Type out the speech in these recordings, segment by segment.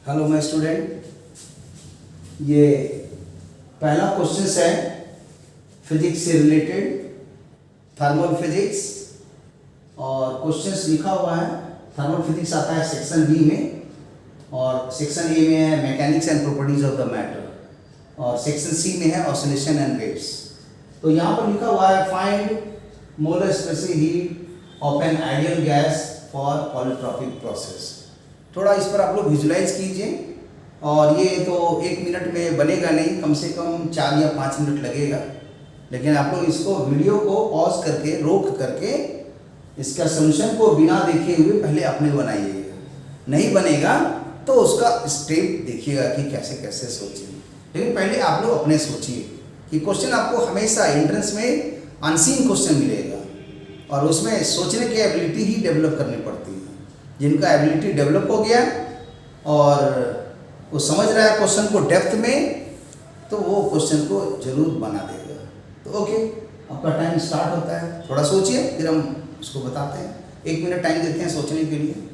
Hello my student, ये पहला question है फिजिक्स से रिलेटेड, थर्मल फिजिक्स। और क्वेश्चंस लिखा हुआ है, थर्मल फिजिक्स आता है सेक्शन बी में, और सेक्शन ए में है mechanics and properties of the matter, और सेक्शन सी में है ऑसिलेशन एंड वेव्स। तो यहाँ पर लिखा हुआ है find molar specific heat of an ideal gas for polytropic process. थोड़ा इस पर आप लोग विजुलाइज कीजिए, और ये तो 1 मिनट में बनेगा नहीं, कम से कम 4 या 5 मिनट लगेगा। लेकिन आप लोग इसको वीडियो को पॉज करके रोक करके इसका सॉल्यूशन को बिना देखे हुए पहले अपने बनाइएगा। नहीं बनेगा तो उसका स्टेप देखिएगा कि कैसे कैसे सोचिए, लेकिन पहले आप लोग अपने सोचिए कि क्वेश्चन आपको हमेशा एंट्रेंस में अनसीन क्वेश्चन मिलेगा, और उसमें सोचने की एबिलिटी ही डेवलप करनी पड़ती है। जिनका एबिलिटी डेवलप हो गया और वो समझ रहा है क्वेश्चन को डेप्थ में, तो वो क्वेश्चन को जरूर बना देगा। तो ओके, आपका टाइम स्टार्ट होता है। थोड़ा सोचिए, फिर हम उसको बताते हैं। 1 मिनट टाइम देते हैं सोचने के लिए।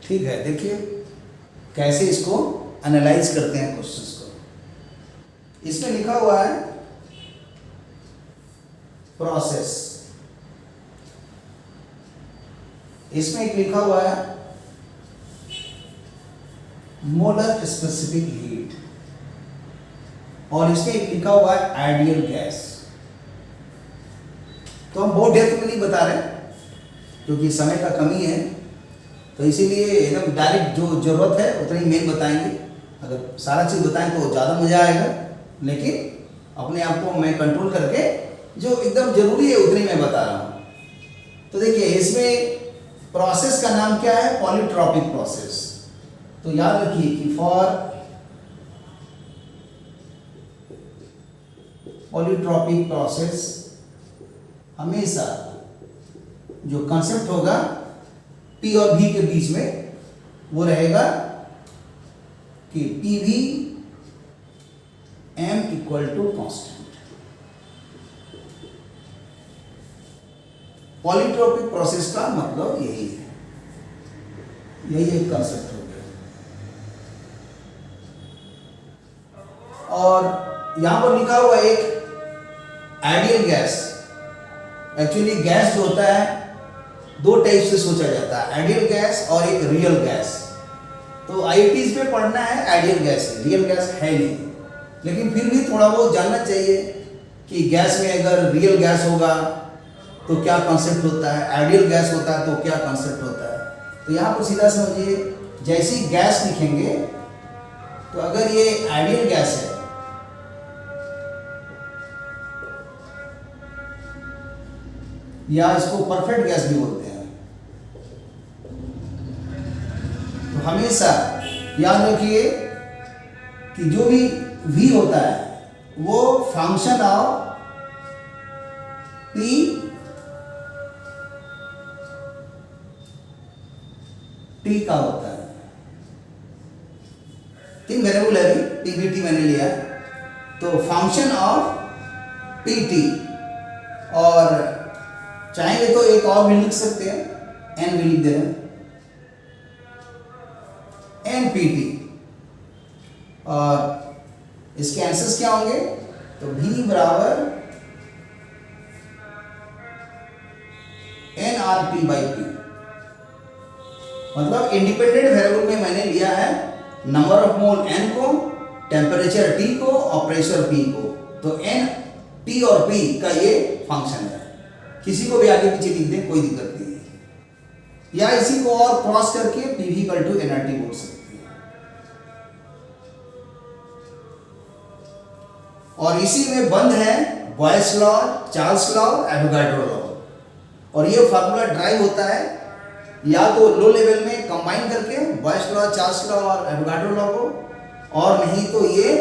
ठीक है, देखिए कैसे इसको एनालाइज करते हैं क्वेश्चंस को। इसमें लिखा हुआ है प्रोसेस, इसमें एक लिखा हुआ है मोलर स्पेसिफिक हीट, और इसमें एक लिखा हुआ है आइडियल गैस। तो हम बहुत डेप्थ में नहीं बता रहे क्योंकि समय का कमी है, तो इसीलिए एकदम डायरेक्ट जो जरूरत है उतना ही मेन बताएंगे। अगर सारा चीज़ बताएं तो ज़्यादा मज़ा आएगा, लेकिन अपने आप को मैं कंट्रोल करके जो एकदम जरूरी है उतनी मैं बता रहा हूँ। तो देखिए, इसमें प्रोसेस का नाम क्या है? Polytropic process. तो याद रखिए कि फॉर पॉलीट्रॉपिक प्रोसेस हमेशा जो कंसेप्ट होगा P और V के बीच में, वो रहेगा कि PV M equal to constant. Polytropic process का मतलब यही है, यही एक कंसेप्ट हो गया। और यहां पर लिखा हुआ एक आइडियल गैस। एक्चुअली गैस जो होता है 2 टाइप से सोचा जाता है, आइडियल गैस और एक रियल गैस। तो आईआईटीज में पढ़ना है आइडियल गैस है, रियल गैस है नहीं, लेकिन फिर भी थोड़ा बहुत जानना चाहिए कि गैस में अगर रियल गैस होगा तो क्या कॉन्सेप्ट होता है, आइडियल गैस होता है तो क्या कॉन्सेप्ट होता है। तो यहाँ पर सीधा समझिए, जैसी गैस लिखेंगे तो अगर ये आइडियल गैस है या इसको परफेक्ट गैस भी बोलते हैं, तो हमेशा याद रखिए कि जो भी V होता है वो फंक्शन ऑफ P T का होता है। 3 वेरिएबल है, P V T मैंने लिया, तो फंक्शन ऑफ PT, और चाहेंगे तो एक और भी लिख सकते हैं, N भी लिख दे रहे हैं, NPT। और इसके आंसर्स क्या होंगे? तो V बराबर NRT/P। मतलब इंडिपेंडेंट वेरिएबल में मैंने लिया है नंबर ऑफ मोल n को, टेम्परेचर T को और प्रेशर P को। तो n, T और P का ये फंक्शन है। किसी को भी आगे पीछे लिख दें, कोई दिक्कत नहीं है, या इसी को और क्रॉस करके PV इक्वल टू nRT बोल सकते हैं। और इसी में बंद है boys law, Charles law, Avogadro law. और ये फार्मूला ड्राइव होता है या तो लो लेवल में कंबाइन करके बॉयस लॉ, चार्ल्स लॉ और एवोगाड्रो लॉ को, और नहीं तो ये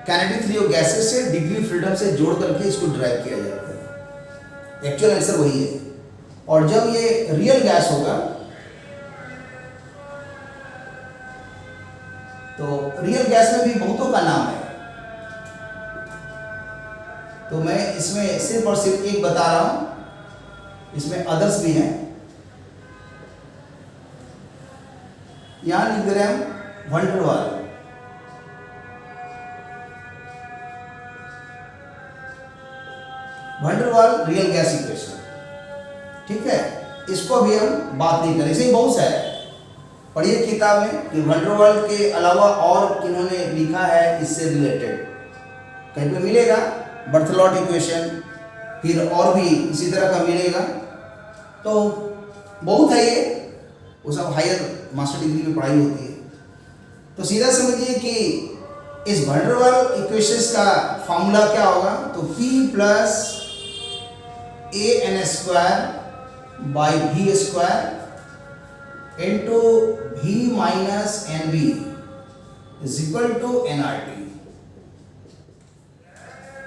काइनेटिक थ्योरी ऑफ गैसेस से डिग्री फ्रीडम से जोड़ करके इसको ड्राइव किया जाता है। एक्चुअल आंसर वही है। और जब ये रियल गैस होगा तो रियल गैस में भी बहुतों का नाम है, तो मैं इसमें सिर्फ और सिर्फ एक बता रहा हूं, इसमें अदर्स भी हैं। यहां लिख दे रहे हैं वैन डर वाल। वैन डर वाल रियल गैस इक्वेशन, ठीक है, इसको भी हम बात नहीं करें। इसे बहुत सा है, पढ़िए किताब में कि वैन डर वाल के अलावा और किन्होंने लिखा है इससे रिलेटेड, कहीं पे मिलेगा बर्थलॉट इक्वेशन, फिर और भी इसी तरह का मिलेगा। तो बहुत है ये, वो सब हायर मास्टर डिग्री में पढ़ाई होती है। तो सीधा समझिए कि इस वैन डर वाल इक्वेशंस का फॉर्मूला क्या होगा, तो P plus AN square by V square into V minus NV is equal to nRT।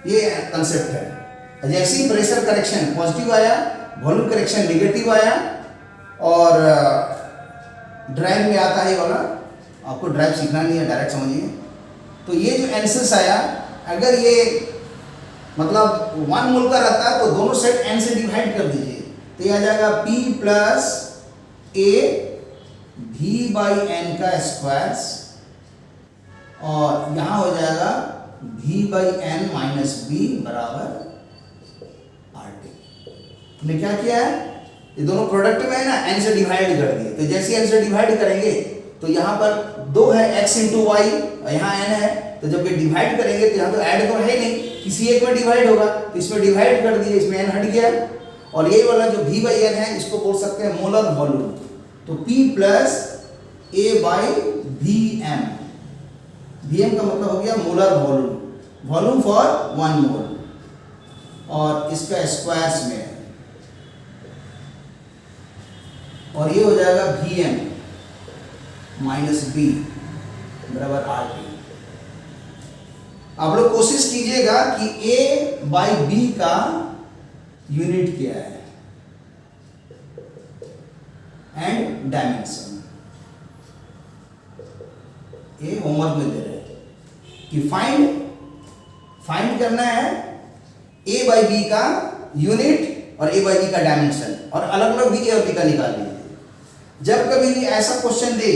ये कंसेप्ट है। जैसे ही प्रेशर करेक्शन पॉजिटिव आया, वॉल्यूम करेक्शन नेगेटिव आया, और ड्राइव में आता है वाला, आपको ड्राइव सीखना नहीं है, डायरेक्ट समझिए। तो ये जो एनसेस आया, अगर ये मतलब 1 मोल का रहता है तो दोनों साइड n से डिवाइड कर दीजिए, तो ये आ जाएगा P plus A V by n का स्क्वायर, और यहाँ हो जाएगा V by n minus B बराबर RT। हमने क्या किया है, ये दोनों प्रोडक्ट में है ना, n से डिवाइड कर दिए। तो जैसे n से डिवाइड करेंगे तो यहाँ पर 2 है x इंटू वाई, और यहाँ n है, तो जब ये डिवाइड करेंगे तो यहाँ तो ऐड तो है नहीं, किसी एक में डिवाइड होगा, तो इसमें डिवाइड कर दिए, इसमें n हट गया। और ये वाला जो V बाई n है, इसको बोल सकते हैं मोलर वॉल्यूम। तो P plus A by VM, VM का मतलब हो गया मोलर वॉल्यूम, वॉल्यूम फॉर 1 मोल, और इसका स्क्वायर्स में, और ये हो जाएगा VM माइनस B बराबर RT। आप लोग कोशिश कीजिएगा कि A बाई B का यूनिट क्या है एंड डायमेंशन। ये होमवर्क में दे रहे हैं कि फाइंड करना है A बाई B का यूनिट और A बाई B का डायमेंशन, और अलग अलग B और B का निकाल लीजिए। जब कभी भी ऐसा क्वेश्चन दे,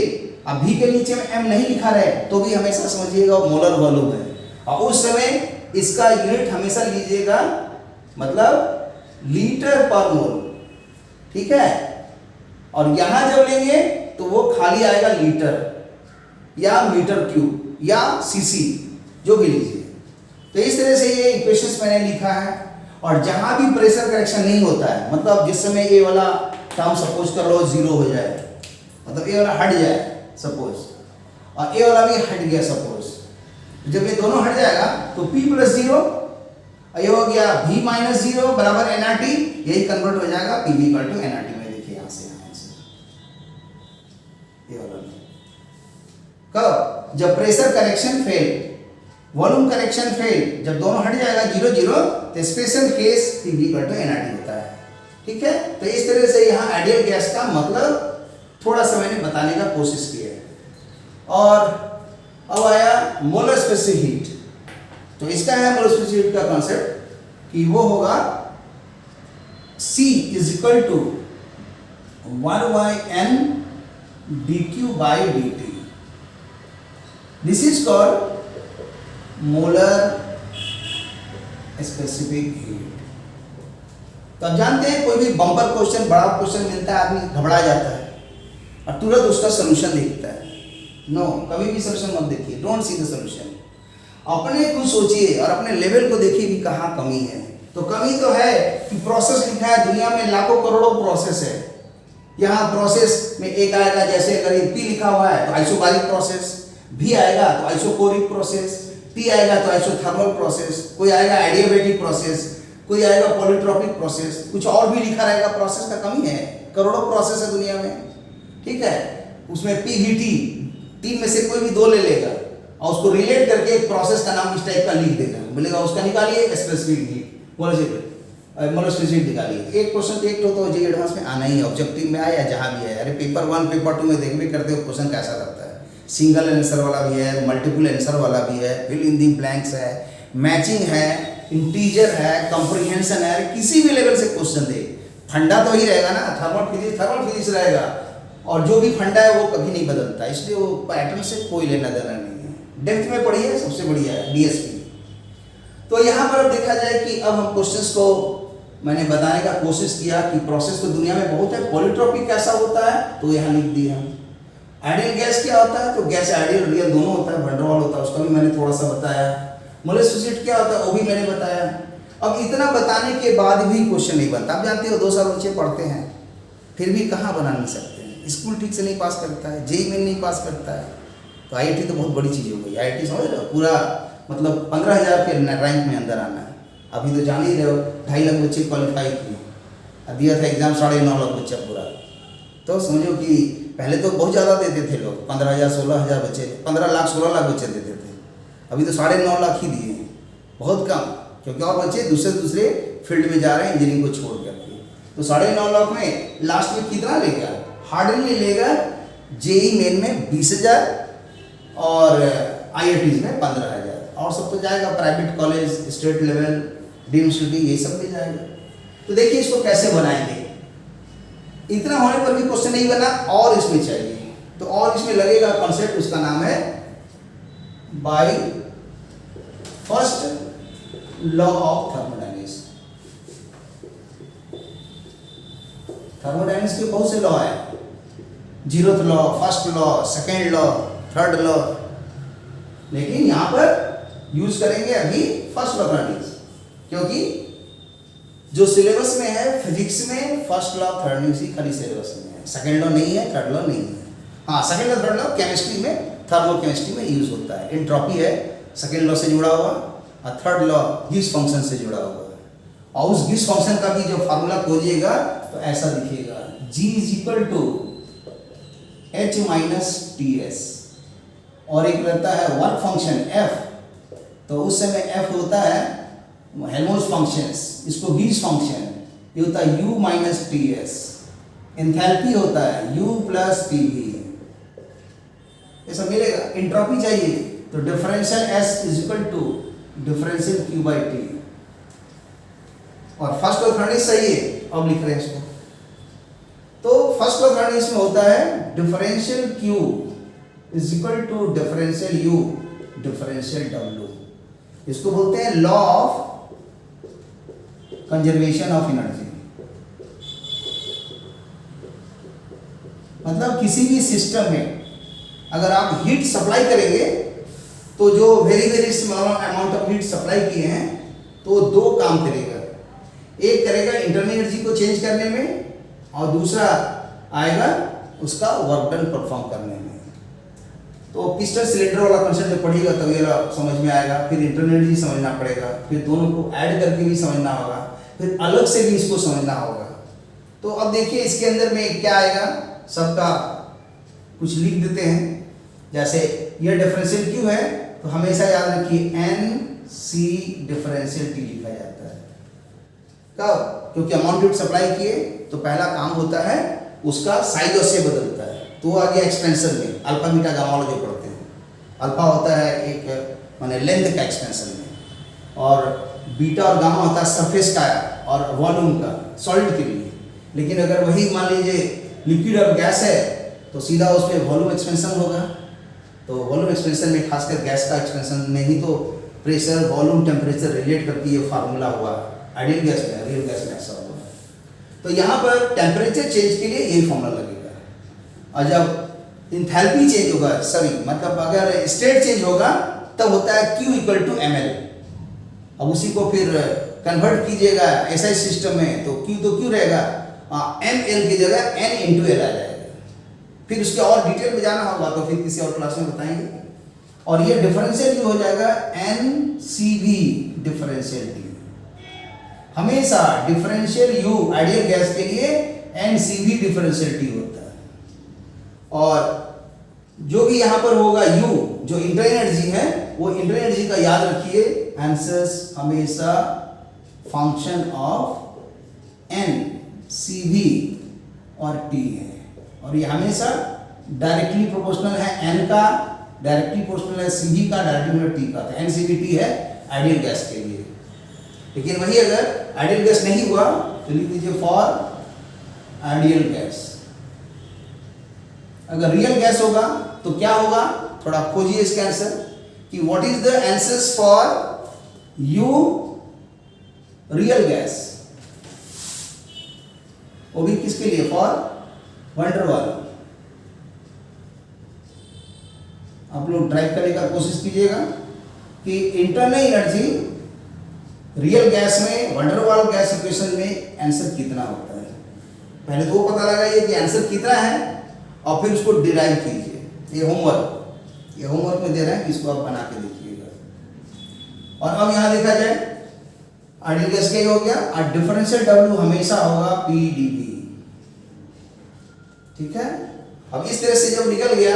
अब V के नीचे में M नहीं लिखा रहे, तो भी हमेशा समझिएगा वो मोलर वॉल्यूम है, और उस समय इसका यूनिट हमेशा लीजिएगा, मतलब लीटर पर मोल, ठीक है। और यहां जब लेंगे तो वो खाली आएगा लीटर या मीटर क्यूब या सीसी, जो भी लीजिए। तो इस तरह से ये इक्वेशंस मैंने लिखा है। और जहां भी प्रेशर करेक्शन नहीं होता है, मतलब जिस समय ये वाला टर्म सपोज कर लो 0 हो जाए, मतलब ये वाला हट जाए सपोज, और ये वाला भी हट गया सपोज, जब ये दोनों हट जाएगा तो P प्लस 0, ये हो गया V माइनस 0 बराबर nRT, यही कन्वर्ट हो जाएगा PV इक्वल टू nRT में। देखिए यहाँ से ये वाला कब, जब pressure correction fail, volume correction fail, जब दोनों हट जाएगा 0 0, तो special case PV equal to nRT होता है, ठीक है। तो इस तरह से यहाँ आइडियल गैस का मतलब थोड़ा सा मैंने बताने का कोशिश की है। और अब आया मोलर स्पेसिफिक हीट। तो इसका है मोलर स्पेसिफिक हीट का कॉन्सेप्ट कि वो होगा C is equal to 1/n dq by dt। This is called molar specific heat. तो आप जानते हैं कोई भी बम्पर क्वेश्चन, बड़ा क्वेश्चन मिलता है, आदमी घबरा जाता है, और तुरंत उसका सोल्यूशन देखता है। नो, कभी भी सोल्यूशन मत देखिए, डोंट सी द सोल्यूशन। अपने कुछ सोचिए और अपने लेवल को देखिए कि कहाँ कमी है। तो कमी तो है कि प्रोसेस लिखा है, दुनिया में लाखों करोड़ों प्रोसेस है। यहाँ प्रोसेस में एक आएगा, जैसे अगर पी लिखा हुआ है तो आइसोबारिक प्रोसेस, भी आएगा तो आइसोकोरिक प्रोसेस, टी आएगा तो आइसोथर्मल प्रोसेस, कोई आएगा एडियाबेटिक प्रोसेस, कोई आएगा पॉलीट्रॉपिक प्रोसेस, कुछ और भी लिखा रहेगा। प्रोसेस का कमी है, करोड़ों प्रोसेस है दुनिया में, ठीक है। उसमें पी वी टी, तीन में से कोई भी दो ले लेगा और उसको रिलेट करके एक प्रोसेस का नाम इस टाइप का लिख देगा, बोलेगा उसका निकालिए स्पेसिफिक हीट, मोलोस्पेसिफिक निकालिए। एक क्वेश्चन तो एक तो जे एडवांस में आना ही है, ऑब्जेक्टिव में आए या जहाँ भी है। अरे पेपर 1 पेपर 2 में देखने करते हो क्वेश्चन कैसा लगता है, सिंगल आंसर वाला भी है, मल्टीपल आंसर वाला भी है, फिल इन दी ब्लैंक्स है, मैचिंग है, इंटीजर है, कॉम्प्रिहेंशन है। किसी भी लेवल से क्वेश्चन दे, फंडा तो ही रहेगा ना, थर्मल फिजिक्स रहेगा, और जो भी फंडा है वो कभी नहीं बदलता, इसलिए वो पैटर्न से कोई लेना देना नहीं है। डेप्थ में पढ़िए, सबसे बढ़िया है डीएसपी। तो यहाँ पर अब देखा जाए कि अब हम क्वेश्चंस को मैंने बताने का कोशिश किया कि प्रोसेस तो दुनिया में बहुत है। पॉलीट्रॉपिक कैसा होता है तो यहाँ लिख दिया हम। आइडियल गैस क्या होता है तो गैस आइडियल रियल दोनों होता है, वंडरवाल होता है, उसका भी मैंने थोड़ा सा बताया। मोलेस्पेसिट क्या होता है वो भी मैंने बताया। अब इतना बताने के बाद भी क्वेश्चन नहीं बनता। आप जानते हो 2 साल बच्चे पढ़ते हैं फिर भी कहाँ बना नहीं सकते हैं, स्कूल ठीक से नहीं पास करता है, जेईई में नहीं पास करता है, तो आईआईटी तो बहुत बड़ी चीज़ हो गई। आईआईटी समझ रहे हो, पूरा मतलब 15,000 के रैंक में अंदर आना है। अभी तो जान ही रहे हो 2.5 लाख बच्चे क्वालिफाई किए, दिया था एग्जाम 9.5 लाख बच्चा पूरा। तो समझो कि पहले तो बहुत ज़्यादा देते थे लोग, 15,000 16,000 बच्चे, 15 लाख 16 लाख बच्चे देते थे। अभी तो 9.5 लाख ही दिए हैं, बहुत कम, क्योंकि और बच्चे दूसरे फील्ड में जा रहे हैं इंजीनियरिंग को छोड़ करके। तो 9.5 लाख में लास्ट में कितना लेगा, हार्डली लेगा जेईई मेन में 20,000 और आईआईटीज में 15,000, और सब तो जाएगा प्राइवेट कॉलेज, स्टेट लेवल, डीम सिटी, ये सब भी जाएगा। तो देखिए इसको कैसे बनाएंगे। इतना होने पर भी क्वेश्चन नहीं बना और इसमें चाहिए, तो और इसमें लगेगा कॉन्सेप्ट, उसका नाम है by first law of thermodynamics. Thermodynamics के बहुत से लॉ है, 0th law, first law, second law, third law, लेकिन यहाँ पर यूज करेंगे अभी फर्स्ट लॉ थर्मोडायनेमिक्स, क्योंकि जो सिलेबस में है फिजिक्स में फर्स्ट लॉ थर्मोडायनेमिक्स ही खाली सिलेबस में है, सेकेंड लॉ नहीं है, थर्ड लॉ नहीं है। हाँ, second law third law chemistry में, थर्मोकेमिस्ट्री में यूज होता है। एंट्रोपी है सेकेंड लॉ से जुड़ा हुआ, और थर्ड लॉ गिब्स फंक्शन से जुड़ा हुआ है। और उस गिब्स फंक्शन का भी जो फार्मूला खोजिएगा तो ऐसा दिखेगा, G = H - Ts, और एक रहता है वर्क फंक्शन F, तो उस समय F होता है हेल्महोल्ट्ज फंक्शंस, इसको गिब्स फंक्शन, ये होता है U - Ts। एंथैल्पी होता है U + PV, ये सब मिलेगा। एंट्रोपी चाहिए तो डिफरेंशियल S = डिफरेंशियल Q/T, और फर्स्ट लॉ थर्मोडायनेमिक्स सही है, अब लिख रहे हैं इसको। तो फर्स्ट लॉ थर्मोडायनेमिक्स में होता है differential Q = differential U differential W, इसको बोलते हैं law of conservation of energy. मतलब किसी भी सिस्टम में अगर आप हीट सप्लाई करेंगे तो जो very small amount of heat supply किए हैं तो 2 काम करेगा। एक करेगा इंटरनल एनर्जी को चेंज करने में, और दूसरा आएगा उसका वर्क डन परफॉर्म करने में। तो पिस्टन सिलेंडर वाला कंसेप्ट जब पढ़िएगा तब ये समझ में आएगा, फिर इंटरनल एनर्जी समझना पड़ेगा, फिर दोनों को ऐड करके भी समझना होगा, फिर अलग से भी इसको समझना होगा। तो अब देखिए इसके अंदर में क्या आएगा, सबका कुछ लिख देते हैं। जैसे ये डिफरेंशियल Q है तो हमेशा याद रखिए NC डिफरेंशियल T लिखा जाता है। कब? क्योंकि अमाउंट हीट सप्लाई किए तो पहला काम होता है उसका साइज और शेप बदलता है, तो वो आ गया एक्सपेंशन में, अल्फा बीटा गामा वाला जो पढ़ते हैं। अल्फा होता है एक माने लेंथ का एक्सपेंशन में, और बीटा और गामा होता है सरफेस का और वॉल्यूम का, सॉलिड के लिए। लेकिन अगर वही मान लीजिए लिक्विड और गैस है तो सीधा उसमें वॉल्यूम एक्सपेंशन होगा। तो वॉल्यूम एक्सपेंशन में खासकर गैस का एक्सपेंशन में ही तो प्रेशर, वॉल्यूम, टेम्परेचर रिलेट करके ये फार्मूला हुआ। आइडियल गैस में, रियल गैस में ऐसा होगा। तो यहाँ पर टेम्परेचर चेंज के लिए यही फॉर्मूला लगेगा। और जब इंथैल्पी चेंज होगा, सॉरी मतलब अगर स्टेट चेंज होगा तब होता है Q इक्वल टू ml। अब उसी को फिर कन्वर्ट कीजिएगा ऐसा सिस्टम में तो Q तो Q रहेगा, ml की जगह n इंटू एल आ जाएगा। फिर उसके और डिटेल में जाना होगा तो फिर किसी और क्लास में बताएंगे। और ये डिफरेंशियल T हो जाएगा NCV डिफरेंशियल T। हमेशा डिफरेंशियल U आइडियल गैस के लिए NCV डिफरेंशियल T होता है। और जो भी यहाँ पर होगा U जो इंटर एनर्जी है वो इंटर एनर्जी का याद रखिए, आंसर्स हमेशा फंक्शन ऑफ NCV और T है। और ये हमेशा डायरेक्टली प्रोपोर्शनल है N का, डायरेक्टली प्रोपोर्शनल है CV का, डायरेक्टली T का। तो NCVT है आइडियल गैस के लिए। लेकिन वही अगर आइडियल गैस नहीं हुआ तो लिख दीजिए फॉर आइडियल गैस। अगर रियल गैस होगा तो क्या होगा, थोड़ा खोजिए इसका आंसर कि what is the answers for you real gas, वो भी किसके लिए, फॉर वंडर वाल। आप लोग ड्राइव करने का कोशिश कीजिएगा कि इंटरनल एनर्जी रियल गैस में वंडर वाल गैस इक्वेशन में आंसर कितना होता है। पहले तो वो पता लगाइए कि आंसर कितना है और फिर उसको डिराइव कीजिए। ये होमवर्क में दे रहे हैं, इसको आप बना के देखिएगा। और अब यहाँ देखा जाए आइडियल गैस क्या हो गया, और डिफरेंशियल W हमेशा होगा PdV। ठीक है, अब इस तरह से जब निकल गया,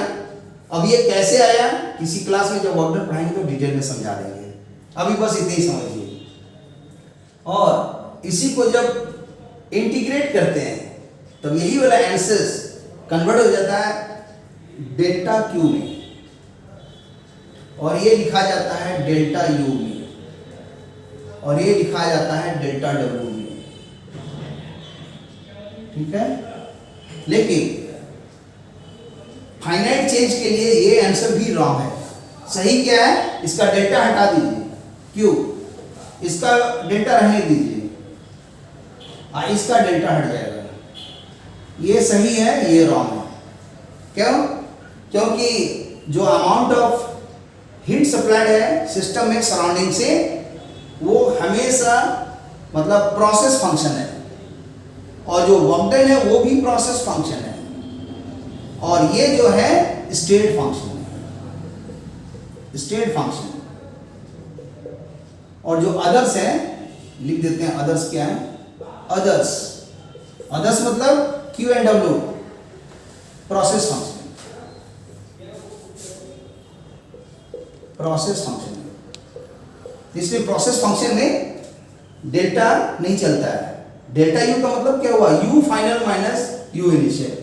अब ये कैसे आया किसी क्लास में जब वर्कडन पढ़ाएंगे तो डिटेल में समझा देंगे, अभी बस इतने ही समझिए। और इसी को जब इंटीग्रेट करते हैं तब यही वाला आंसर्स कन्वर्ट हो जाता है डेल्टा Q में, और ये लिखा जाता है डेल्टा U में, और ये लिखा जाता है डेल्टा W में। ठीक है, लेकिन फाइनाइट चेंज के लिए ये आंसर भी रॉन्ग है। सही क्या है, इसका डेल्टा हटा दीजिए Q, इसका डेल्टा रहने दीजिए, इसका डेल्टा हट जाएगा। ये सही है, ये रॉन्ग है। क्यों? क्योंकि जो अमाउंट ऑफ हीट सप्लाइड है सिस्टम में सराउंडिंग से वो हमेशा मतलब प्रोसेस फंक्शन है, और जो वर्क डन है वो भी प्रोसेस फंक्शन है, और ये जो है स्टेट फंक्शन है, स्टेट फंक्शन। और जो अदर्स है लिख देते हैं, अदर्स क्या है, अदर्स मतलब Q and W process function, process function. इसलिए प्रोसेस फंक्शन में डेल्टा नहीं चलता है। डेल्टा U का मतलब क्या हुआ, U final minus U initial.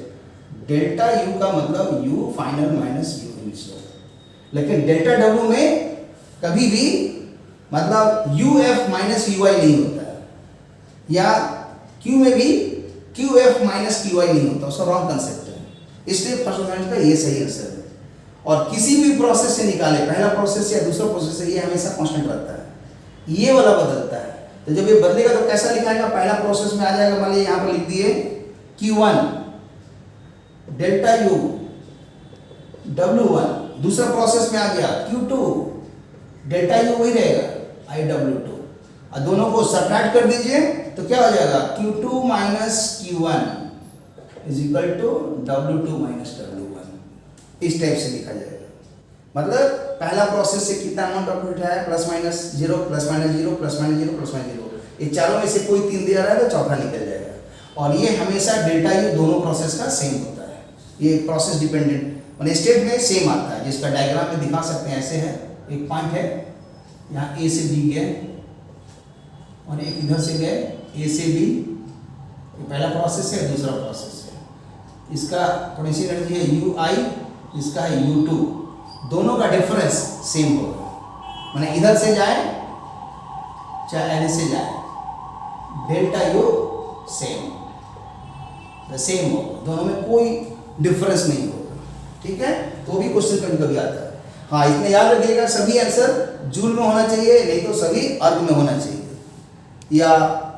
Delta U का मतलब U final minus U initial. लेकिन डेल्टा W में कभी भी मतलब UF माइनस UI नहीं होता है, या Q में भी QF माइनस QI नहीं होता, उसका रॉन्ग कंसेप्ट है। इसलिए फर्स्ट ऑर्डर का ये सही आंसर है। और किसी भी प्रोसेस से निकाले, पहला प्रोसेस या दूसरा प्रोसेस से, ये हमेशा कांस्टेंट रहता है, ये वाला बदलता है। तो जब ये बदलेगा तो कैसा लिखाएगा, पहला प्रोसेस में आ जाएगा, मान लीजिए यहाँ पर लिख दिए Q1 डेल्टा U W1, दूसरा प्रोसेस में आ गया Q2 डेल्टा U वही रहेगा IW2, और दोनों को सब्ट्रैक्ट कर दीजिए तो क्या हो जाएगा, Q2 minus Q1 is equal to W2 minus W1। इस टाइप से लिखा जाएगा। मतलब पहला प्रोसेस से कितना अमाउंट ऑफ हीट है, plus minus zero, plus minus zero, plus minus zero, plus minus zero, ये चारों में से कोई तीन दिया रहा है तो चौथा निकल जाएगा। और ये हमेशा डेल्टा U दोनों प्रोसेस का सेम होता है, ये प्रोसेस डिपेंडेंट मतलब स्टेट में सेम आता है, जिसका डायग्राम में दिखा सकते हैं। ऐसे है, एक पॉइंट है यहाँ A से B गए और एक इधर से गए A से B, ये पहला प्रोसेस है, दूसरा प्रोसेस है। इसका पोटेंशियल एनर्जी है UI, इसका है U2, दोनों का डिफरेंस सेम होगा, माने इधर से जाए चाहे एल से जाए डेल्टा U सेम होगा, दोनों में कोई डिफरेंस नहीं होगा। ठीक है, तो भी क्वेश्चन कभी कभी आता है। हाँ, इतने याद रखिएगा, सभी आंसर जूल में होना चाहिए, नहीं तो सभी अर्ग में होना चाहिए, या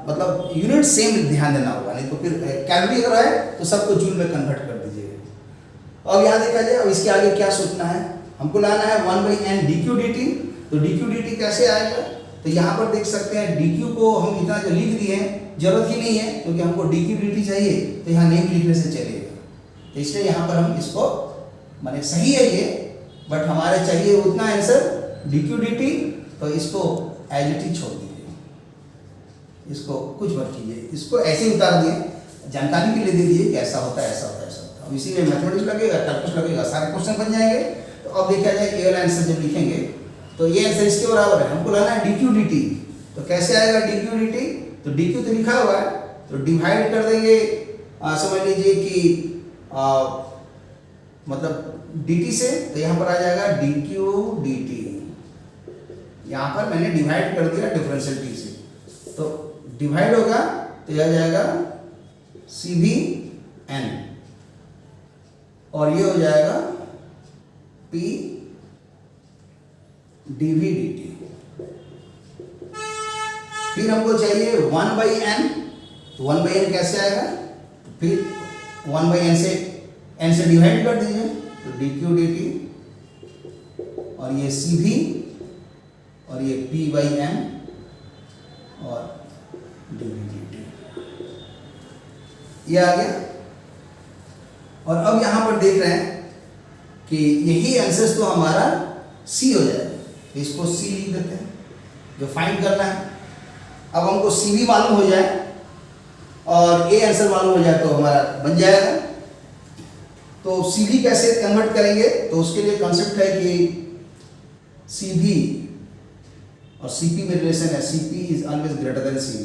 मतलब यूनिट सेम ध्यान देना होगा, नहीं तो फिर कैलोरी अगर है तो सबको जूल में कन्वर्ट कर दीजिएगा। अब यहाँ देखा जाए, अब इसके आगे क्या सोचना है, हमको लाना है 1/n dq dt। तो dq dt कैसे आएगा, तो यहाँ पर देख सकते हैं dq को हम इतना जो लिख दिए हैं, जरूरत ही नहीं है क्योंकि हमको dq dt चाहिए, तो यहाँ नहीं भी लिखने से चलेगा। तो इसलिए यहाँ पर हम इसको, माने सही है ये, बट हमारे चाहिए उतना आंसर dq dt, तो इसको एज इट इज छोड़ दीजिए, इसको कुछ मत कीजिए, इसको ऐसे ही उतार दिए, जानकारी के लिए दे दीजिए कि ऐसा होता है, ऐसा होता है, ऐसा होता है। अब इसी में मैथमेटिक्स लगेगा, कैलकुलस लगेगा, सारे क्वेश्चन बन जाएंगे। तो अब देखा जाए ये वाला आंसर जब लिखेंगे तो ये आंसर इसके बराबर है, हमको लाना है dq dt। तो कैसे आएगा dq dt, तो dq तो लिखा हुआ है, तो डिवाइड कर देंगे, समझ लीजिए कि मतलब dt से, तो यहाँ पर आ जाएगा dq dt। यहाँ पर मैंने डिवाइड कर दिया डिफरेंशियल t से, तो डिवाइड होगा तो यह आ जाएगा CVn, और ये हो जाएगा P dV dt। फिर हमको चाहिए 1/n, तो 1/n कैसे आएगा, फिर 1/n से n से डिवाइड कर दीजिए, तो dq dt, और ये CV, और ये P/n, और dV dt, ये आ गया। और अब यहाँ पर देख रहे हैं कि यही आंसर्स तो हमारा C हो जाएगा, तो इसको C लिख देते हैं, जो फाइंड करना है। अब हमको CV मालूम हो जाए और A आंसर मालूम हो जाए तो हमारा बन जाएगा। तो CV कैसे कन्वर्ट करेंगे, तो उसके लिए कॉन्सेप्ट है कि CV और CP में रिलेशन है, CP is always greater than CV,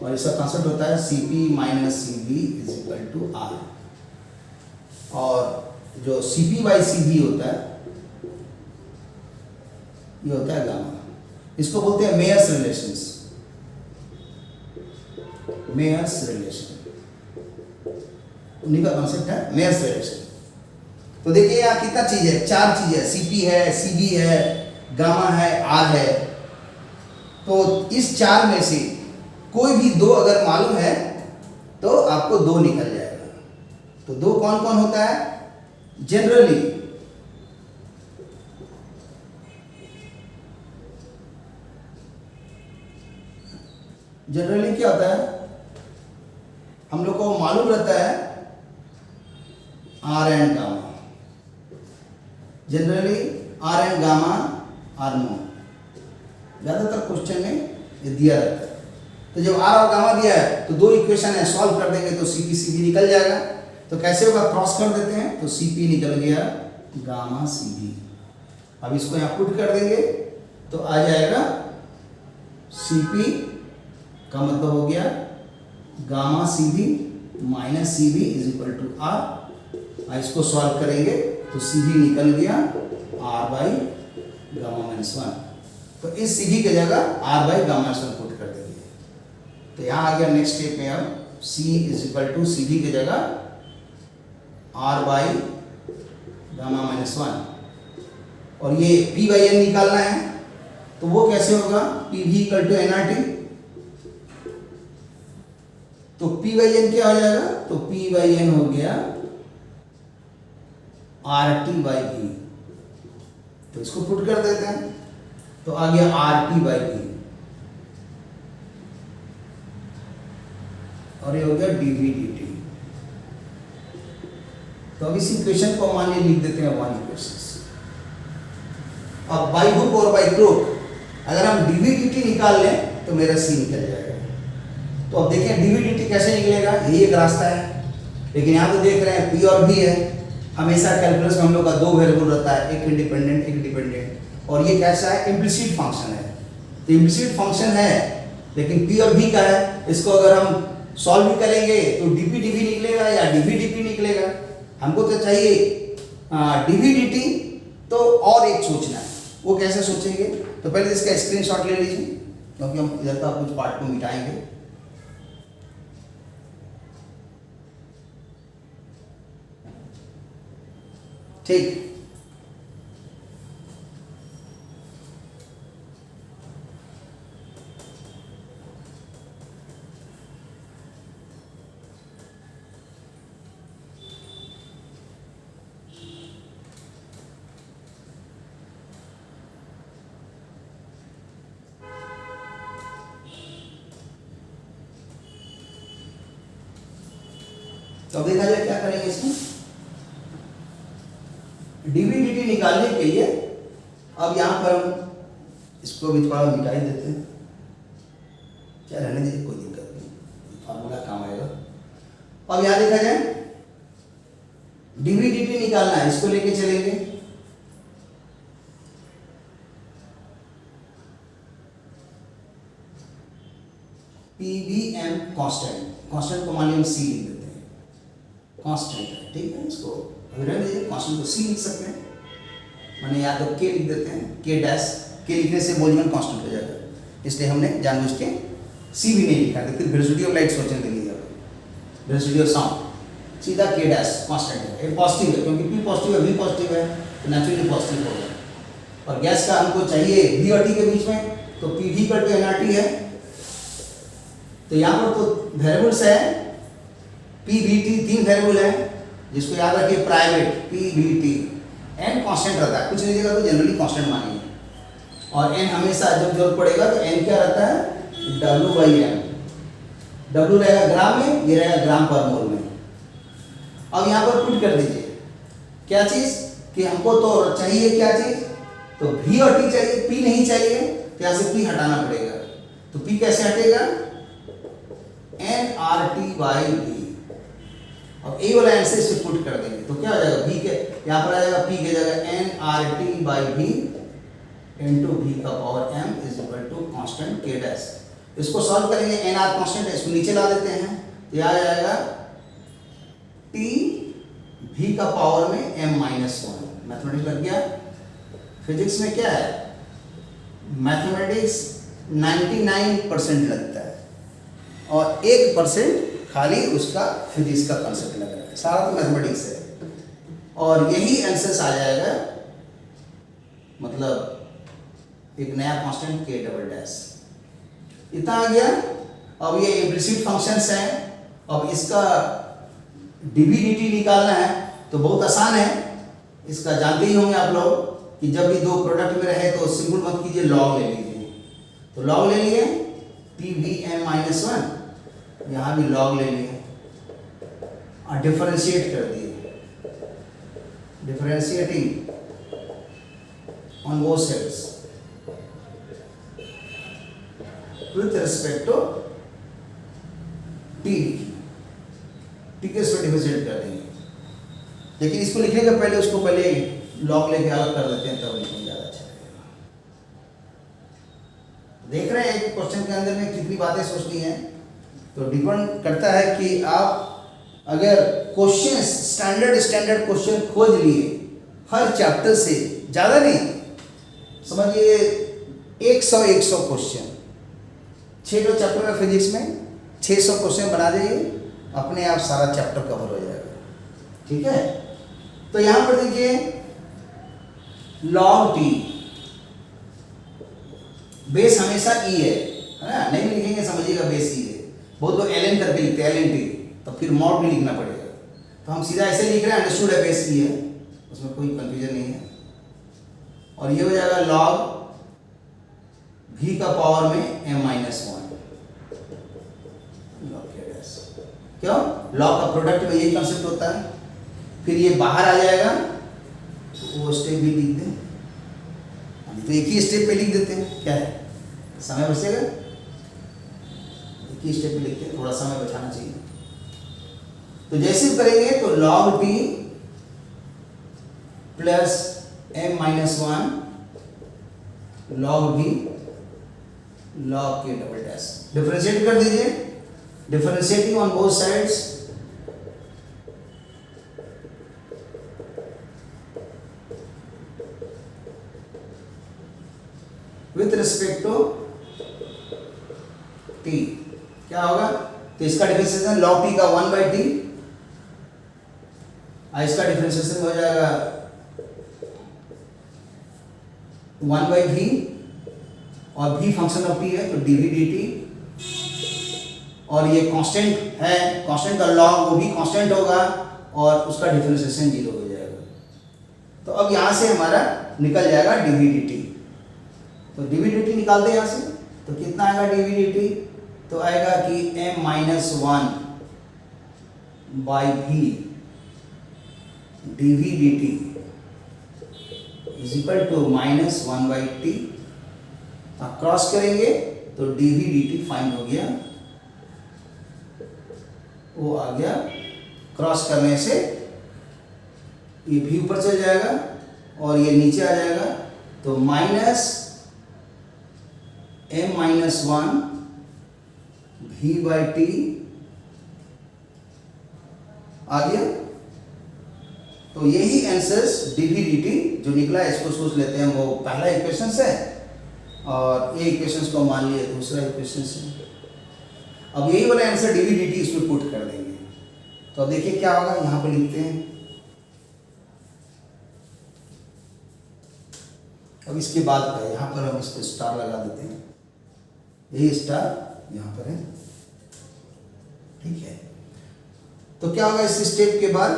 और इसका कॉन्सेप्ट होता है CP minus CV is equal to R। और जो CP/CV होता है, ये होता है गामा, इसको बोलते हैं मेयर्स रिलेशंस, मेयर्स रिलेशन, उन्हीं का कॉन्सेप्ट है मेयर्स रिलेशन। तो देखिए यहाँ कितना चीज है, 4 चीज है, CP है, CV है, गामा है, R है। तो इस 4 में से कोई भी 2 अगर मालूम है तो आपको 2 निकल जाएगा। तो 2 कौन कौन होता है, जनरली क्या होता है, हम लोग को मालूम रहता है R and gamma, generally R and gamma are known, ज्यादातर क्वेश्चन में ये दिया रहता है। तो जब R और गामा दिया है तो 2 इक्वेशन है, सॉल्व कर देंगे तो CP CV निकल जाएगा। तो कैसे होगा, क्रॉस कर देते हैं, तो CP निकल गया, गामा CV। अब इसको यहाँ पुट कर देंगे तो आ जाएगा CP का मतलब हो गया gamma CV minus CV is equal to R। इसको सॉल्व करेंगे तो CV निकल गया R बाई गामा माइनस 1। तो इस CV की जगह R by gamma minus 1 put कर देंगे। तो यहाँ आ गया नेक्स्ट स्टेप में, अब C is equal to CV की जगह R बाई गामा माइनस 1, और ये P/n निकालना है, तो वो कैसे होगा, PV इक्वल टू nRT। तो P/n क्या हो जाएगा, तो P/n हो गया RT/V। तो इसको पुट कर देते हैं, तो आ गया RT/V, और ये हो गया dV dt। तो अब इस इक्वेशन को मान लिख देते हैं 1 इक्वेशन। अब बाई हुक और बाई क्रोक अगर हम dV dt निकाल लें तो मेरा C निकल जाएगा। तो अब देखें dV dt कैसे निकलेगा, यही एक रास्ता है। लेकिन यहाँ तो देख रहे हैं P और V है, हमेशा कैलकुलस में हम लोग का 2 वेरिएबल रहता है, एक इंडिपेंडेंट एक डिपेंडेंट, और ये कैसा है, इम्प्लिसिट फंक्शन है। तो इम्प्लिसिट फंक्शन है लेकिन P और V का है, इसको अगर हम सॉल्व भी करेंगे तो dP dV निकलेगा या dV dP निकलेगा। हमको तो चाहिए dV dt, तो और एक सोचना है, वो कैसे सोचेंगे, तो पहले इसका स्क्रीनशॉट ले लीजिए क्योंकि हम इधर का कुछ पार्ट को मिटाएंगे। ठीक, तो अब देखा जाए क्या करेंगे इसमें, डीवी/dt निकालने के लिए अब यहाँ पर हम इसको भी थोड़ा मिटा ही देते हैं, क्या रहने दीजिए, कोई दिक्कत नहीं, फार्मूला काम आएगा। अब यहाँ देखा जाए डीवी/dt निकालना है, इसको लेके चलेंगे, पीवीएम कांस्टेंट को मान लिया हम सी लिख देते हैं, कांस्टेंट है, ठीक है, इसको अभी रहने दीजिए, कांस्टेंट को सी लिख सकते हैं, मैंने या तो के लिख देते हैं, के डैश, के लिखने से बोल्ट्जमैन कांस्टेंट हो जाएगा, इसलिए हमने जानबूझ के सी भी नहीं लिखा, फिर वेलोसिटी ऑफ लाइट सोचने लगी, वेलोसिटी ऑफ साउंड, सीधा के डैश कांस्टेंट है, ये पॉजिटिव है क्योंकि पी पॉजिटिव है, वी पॉजिटिव है, तो नेचुरली पॉजिटिव होगा। और गैस का हमको चाहिए वी और टी के बीच में, तो पी वी कर के एनआरटी है, तो यहाँ पर तो वेरिएबल्स है पी वी टी, 3 वेरिएबल है, जिसको याद रखिए private P V T, N constant रहता है, कुछ नहीं देगा तो जनरली कांस्टेंट मानिए, और एन हमेशा जब जरूरत पड़ेगा तो एन क्या रहता है, W/m, W रहेगा ग्राम में, ये रहेगा ग्राम पर मोल में। अब यहाँ पर पुट कर दीजिए क्या चीज कि हमको तो चाहिए क्या चीज, तो V और T चाहिए, P नहीं चाहिए, तो यहाँ से P हटाना पड़ेगा, तो P कैसे हटेगा, nRT/v, अब A वाला आंसर से पुट कर देंगे तो क्या हो जाएगा, V के यहाँ पर आ जाएगा P की जगह nRT/v इंटू v का power m is equal to constant k dash. इसको सॉल्व करेंगे, nr कांस्टेंट है, इसको नीचे ला देते हैं, तो यह आ जाएगा t v का पावर में m-1। मैथमेटिक्स लग गया। फिजिक्स में क्या है, मैथमेटिक्स 99% लगता है और 1% खाली उसका फिजिक्स का कंसेप्ट लग रहा है, सारा तो मैथमेटिक्स है। और यही आंसर आ जाएगा, मतलब एक नया कांस्टेंट k डबल डैश, इतना आ गया। अब ये इम्प्लिसिट फंक्शंस हैं, अब इसका डीवी/dt निकालना है तो बहुत आसान है, इसका जानते ही होंगे आप लोग कि जब भी दो प्रोडक्ट में रहे तो सिंपल मत कीजिए, लॉग ले लीजिए, तो लॉग ले लिए pvm-1, यहाँ भी लॉग ले लिए और डिफरेंशिएट कर दिए, differentiating on both sides with respect to t के इसको डिफरेंशिएट कर देंगे, लेकिन इसको लिखने के पहले उसको पहले लॉग लेके अलग कर देते हैं, तब लिखने ज़्यादा अच्छा लगेगा। देख रहे हैं कि क्वेश्चन के अंदर में कितनी बातें सोचनी है, तो डिपेंड करता है कि आप अगर क्वेश्चन स्टैंडर्ड क्वेश्चन खोज लिए हर चैप्टर से, ज़्यादा नहीं, समझिए 100 क्वेश्चन, 6 चैप्टर है फिजिक्स में, 600 क्वेश्चन बना जाइए, अपने आप सारा चैप्टर कवर हो जाएगा, ठीक है। तो यहाँ पर देखिए log t, बेस हमेशा e है ना, नहीं भी लिखेंगे समझिएगा बेस e है, बहुत लोग ln करके लिखते हैं ln t, तो फिर मॉड भी लिखना पड़ेगा, तो हम सीधा ऐसे लिख रहे हैं, अंडरस्टूड है बेस e है, उसमें कोई कंफ्यूजन नहीं है। और ये हो जाएगा log v का पावर में m-1, क्यों, लॉग का प्रोडक्ट में यही कंसेप्ट होता है। फिर ये बाहर आ जाएगा तो वो स्टेप भी लिख दें, तो एक ही स्टेप पे लिख देते हैं, क्या है समय बचेगा, एक ही स्टेप पे लिखते हैं, थोड़ा समय बचाना चाहिए। तो जैसे करेंगे तो log t plus m-1 log v log k double dash, differentiate कर दीजिए, differentiating on both sides with respect to t, क्या होगा, तो इसका डिफरेंशिएशन log t का 1/t, इसका डिफरेंशिएशन हो जाएगा 1/v, और v फंक्शन ऑफ t है तो dv/dt, और ये कांस्टेंट है, कांस्टेंट का लॉग वो भी कांस्टेंट होगा और उसका डिफरेंशिएशन 0 हो जाएगा। तो अब यहाँ से हमारा निकल जाएगा dv/dt, तो dv/dt निकालते हैं यहाँ से, तो कितना आएगा dv/dt, तो आएगा कि m-1 बाई भी d v d t is equal to minus 1/t। आप क्रॉस करेंगे तो d v d t find हो गया, वो आ गया। क्रॉस करने से ये भी ऊपर चल जाएगा और ये नीचे आ जाएगा, तो माइनस m-1 v/t आ गया। तो यही आंसर्स dv/dt जो निकला है, इसको सोच लेते हैं वो पहला इक्वेशन है और ये इक्वेशन को मान लिया दूसरा इक्वेशन है। अब यही वाला आंसर dv/dt इसमें पुट कर देंगे, तो अब देखिए क्या होगा। यहां पर लिखते हैं, अब इसके बाद का यहां पर हम इसको स्टार लगा देते हैं, यही स्टार यहां पर है, ठीक है। तो क्या होगा इस स्टेप के बाद,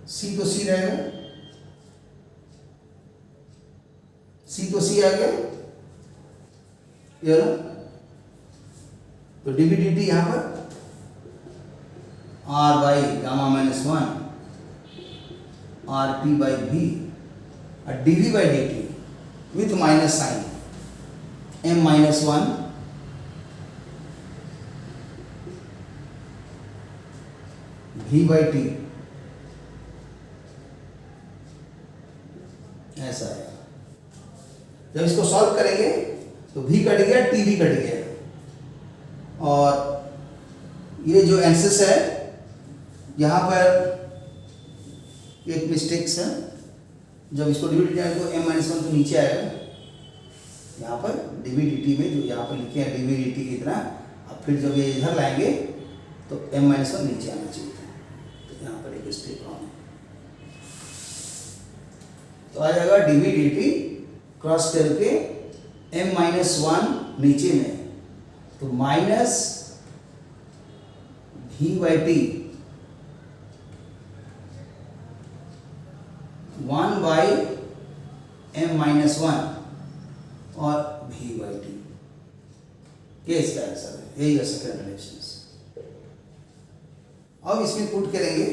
सी तो सी रहेगा, सी तो सी आ गया ये ना, तो dv/dt यहां पर r by gamma minus 1 RT by v और dv/dt with minus sign m-1 v/t ऐसा है। जब इसको सॉल्व करेंगे तो v कट गया, t भी कट गया, और ये जो आंसर्स है यहाँ पर एक मिस्टेक्स है। जब इसको dv/dt आएगा तो m-1 तो नीचे आएगा, यहाँ पर dv/dt में जो यहाँ पर लिखे हैं dv/dt की तरह, अब फिर जब ये इधर लाएंगे तो m-1 नीचे आना चाहिए, तो यहाँ पर एक स्टेप रॉन्ग, तो आ जाएगा dv/dt क्रॉस करके m-1 नीचे में, तो माइनस v/t 1/m-1 और v/t, ये इसका आंसर है, यही है सेकंड रिलेशन। अब इसमें पुट करेंगे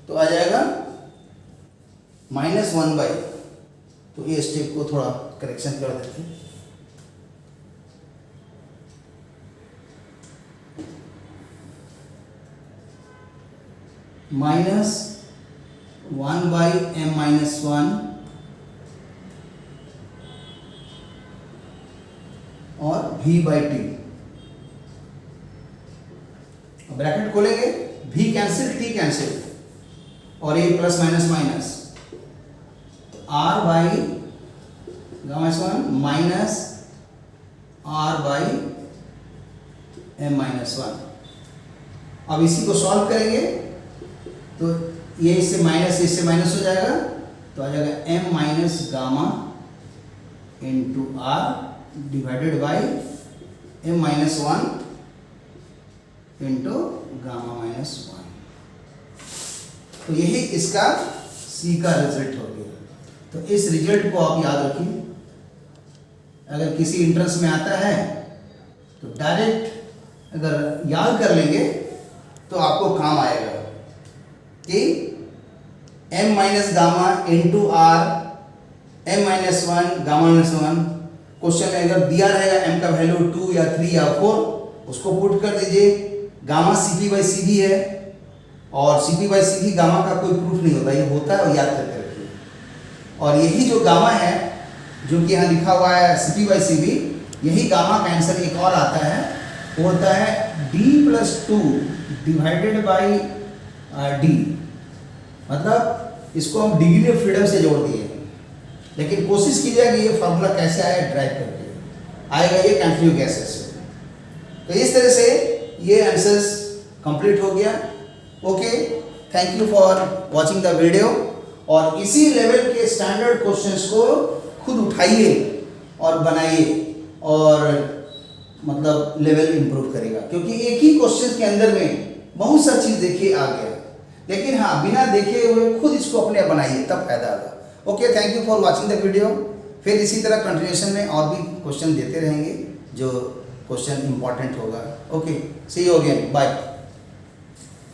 तो आ जाएगा -1/, तो ये स्टेप को थोड़ा करेक्शन कर देते हैं, -1/m-1 और v/t, ब्रैकेट खोलेंगे, v कैंसिल, t कैंसिल, और ये प्लस माइनस माइनस, तो r by gamma minus one minus r by m-1। अब इसी को सॉल्व करेंगे तो ये इससे माइनस हो जाएगा, तो आ जाएगा m minus gamma into r divided by m-1 into gamma minus one. तो यही इसका C का रिजल्ट हो गया। तो इस रिजल्ट को आप याद रखिए, अगर किसी इंट्रेंस में आता है तो डायरेक्ट अगर याद कर लेंगे तो आपको काम आएगा कि m minus gamma into r m-1 gamma minus one. Question में अगर दिया रहेगा m का वैल्यू 2 या 3 या 4, उसको पुट कर दीजिए। गामा CP/CV है और CP/CV गामा का कोई प्रूफ नहीं होता, ये होता है और याद करके रखिए। और यही जो गामा है जो कि यहाँ लिखा हुआ है CP/CV, यही गामा का आंसर एक और आता है, वो होता है D+2 डिवाइडेड बाई D, मतलब इसको हम डिग्री ऑफ फ्रीडम से जोड़ दिए। लेकिन कोशिश कीजिएगा कि ये फार्मूला कैसे आया, ड्राइव करके आएगा ये कैंटिलीवर गैसेस से। तो इस तरह से ये आंसर्स कंप्लीट हो गया। Okay, thank you for watching the video. और इसी लेवल के स्टैंडर्ड क्वेश्चंस को खुद उठाइए और बनाइए, और मतलब लेवल इंप्रूव करेगा, क्योंकि एक ही क्वेश्चन के अंदर में बहुत सा चीज़ देखिए आ गया, लेकिन हाँ बिना देखे हुए खुद इसको अपने बनाइए, तब फायदा होगा। Okay, thank you for watching the video. फिर इसी तरह कंटिन्यूएशन में और भी क्वेश्चन देते रहेंगे जो क्वेश्चन इंपॉर्टेंट होगा। Okay, see you again, bye.